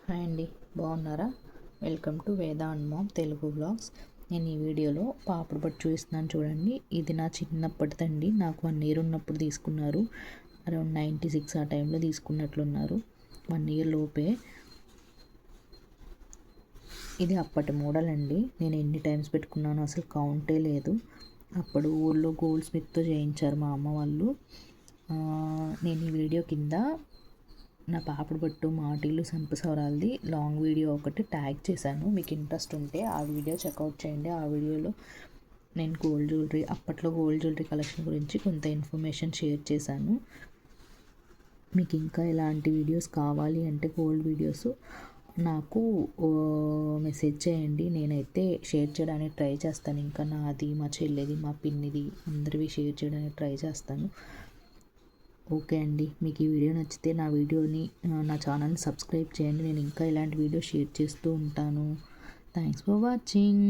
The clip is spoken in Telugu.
హాయ్ అండి, బాగున్నారా? వెల్కమ్ టు వేద అండ్ మామ్ తెలుగు వ్లాగ్స్. నేను ఈ వీడియోలో పాపడు పట్టు చూపిస్తున్నాను చూడండి. ఇది నా చిన్నప్పటిదండి. నాకు 1 ఇయర్ ఉన్నప్పుడు తీసుకున్నారు. అరౌండ్ 96 ఆ టైంలో తీసుకున్నట్లున్నారు. 1 ఇయర్ లోపే. ఇది అప్పటి మోడల్ అండి. నేను ఎన్ని టైమ్స్ పెట్టుకున్నానో అసలు కౌంటే లేదు. అప్పుడు ఊళ్ళో గోల్డ్ స్మిత్తో చేయించారు మా అమ్మ వాళ్ళు. నేను ఈ వీడియో కింద నా పాపడు పట్టు మాటీలు సంపసవరాలది లాంగ్ వీడియో ఒకటి ట్యాగ్ చేశాను. మీకు ఇంట్రెస్ట్ ఉంటే ఆ వీడియో చెక్అవుట్ చేయండి. ఆ వీడియోలో నేను గోల్డ్ జ్యువెలరీ, అప్పట్లో గోల్డ్ జ్యువెలరీ కలెక్షన్ గురించి కొంత ఇన్ఫర్మేషన్ షేర్ చేశాను. మీకు ఇంకా ఎలాంటి వీడియోస్ కావాలి అంటే గోల్డ్ వీడియోస్ నాకు మెసేజ్ చేయండి. నేనైతే షేర్ చేయడానికి ట్రై చేస్తాను. ఇంకా నాది, మా చెల్లిది, మా పిన్నిది అందరివి షేర్ చేయడానికి ట్రై చేస్తాను. ఓకే అండి, మీకు ఈ వీడియో నచ్చితే నా ఛానల్ని సబ్స్క్రైబ్ చేయండి. నేను ఇంకా ఇలాంటి వీడియో షేర్ చేస్తూ ఉంటాను. Thanks for watching.